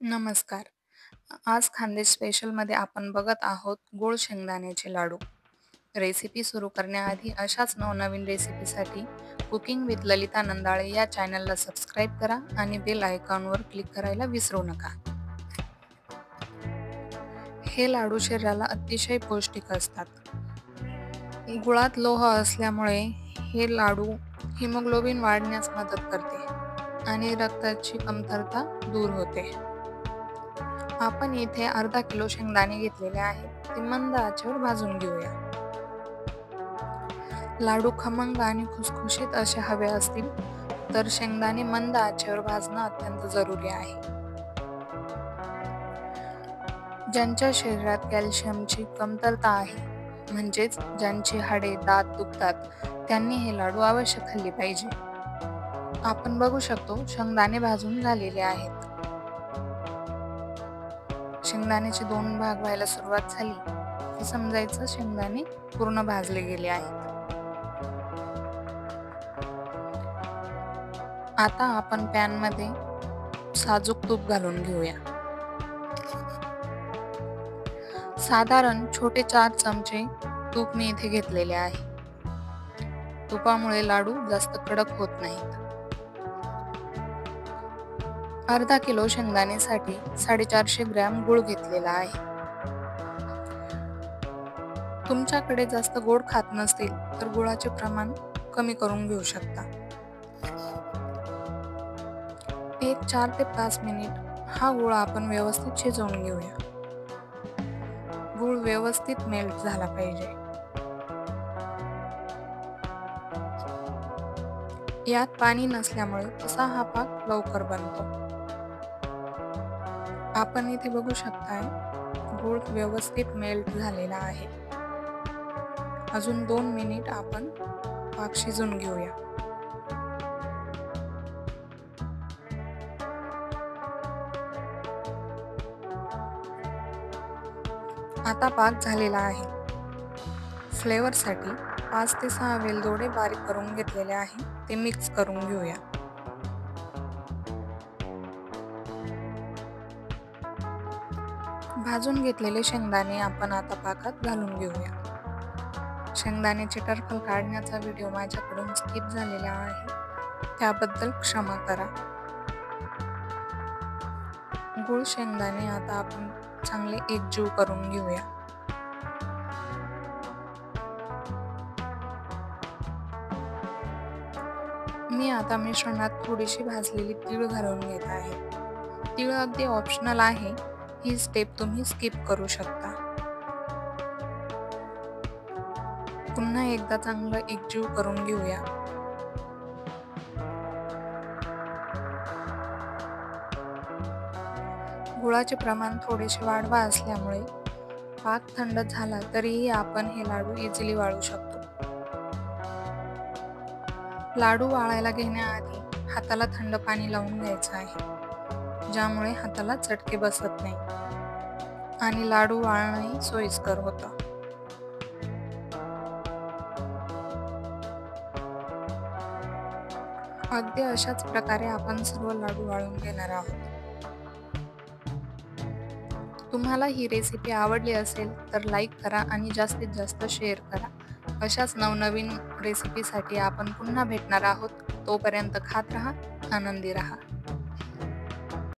नमस्कार. आज खानदेश स्पेशलमध्ये आपण बघत आहोत गोड शेंगदाण्याचे लाडू. रेसिपी सुरू करण्याआधी अशाच नवनवीन रेसिपीसाठी कुकिंग विथ ललिता नंदाळे या चॅनलला सबस्क्राईब करा आणि बेल आयकॉनवर क्लिक करायला विसरू नका. हे लाडू शरीराला अतिशय पौष्टिक असतात. गुळात लोह असल्यामुळे हे लाडू हिमोग्लोबिन वाढण्यास मदत करते आणि रक्ताची कमतरता दूर होते. आपण इथे अर्धा किलो शेंगदाणे घेतलेले आहेत. ते मंद आचेवर भाजून घेऊया. लाडू खमंग आणि खुसखुशीत असे हवे असतील तर शेंगदाणे मंद आचेवर भाजणं अत्यंत जरुरी आहे. ज्यांच्या शरीरात कॅल्शियमची कमतरता आहे, म्हणजेच ज्यांची हाडे दात दुखतात, त्यांनी हे लाडू अवश्य खाल्ले पाहिजे. आपण बघू शकतो शेंगदाणे भाजून झालेले आहेत. शेंगदाण्याचे 2 भाग व्हायला सुरुवात झाली की समजायचं शेंगदाणे पूर्ण भाजले गेले आहेत. आता आपण पॅनमध्ये साजूक तूप घालून घेऊया. साधारण छोटे 4 चमचे तूप मी इथे घेतलेले आहे. तुपामुळे लाडू जास्त कडक होत नाहीत. अर्धा किलो शेंगदाण्यासाठी 450 ग्रॅम गूळ घेतलेला आहे. तुमच्याकडे जास्त गोड खात नसतील तर गुळाचे प्रमाण कमी करून घेऊ शकता. 4 ते 5 मिनिट हा गूळ आपण व्यवस्थित शिजवून घेऊया. गूळ व्यवस्थित मेल्ट झाला पाहिजे. यात पाणी नसल्यामुळे तसा हा पाक लवकर बनतो. आपण इथे बघू शकताय गूळ व्यवस्थित मेल्ट झालेला आहे. अजून 2 मिनिट आपण पाक शिजून घेऊया. आता पाक झालेला आहे. फ्लेवरसाठी 5 ते 6 वेलदोडे बारीक करून घेतलेले आहे. ते मिक्स करून घेऊया. भाजून घेतलेले शेंगदाणे आपण आता पाकात घालून घेऊया. शेंगदाण्याचे टरफल काढण्याचा व्हिडिओ माझ्याकडून स्किप झालेला आहे, त्याबद्दल क्षमा करा. गूळ शेंगदाणे आता आपण चांगले एकजीव करून घेऊया. मी आता मिश्रणात थोडीशी भाजलेली तीळ घालून घेत आहे. तीळ अगदी ऑप्शनल आहे. ही स्टेप तुम्ही स्किप करू शकता. पुन्हा एकदा चांगलं एकजीव करून घेऊया. गुळाचे प्रमाण थोडेसे वाढवा असल्यामुळे पाक थंड झाला तरीही आपण हे लाडू इझिली वाळू शकतो. लाडू वाळायला घेण्याआधी हाताला थंड पाणी लावून घ्यायचं आहे, ज्यामुळे हाताला चटके बसत नाही आणि लाडू वाळणंही सोयीस्कर होतं. अगदी अशाच प्रकारे आपण सर्व लाडू वाळून घेणार आहोत. तुम्हाला ही रेसिपी आवडली असेल तर लाईक करा आणि जास्तीत जास्त शेअर करा. अशाच नवनवीन रेसिपीसाठी आपण पुन्हा भेटणार आहोत. तोपर्यंत खात राहा, आनंदी राहा.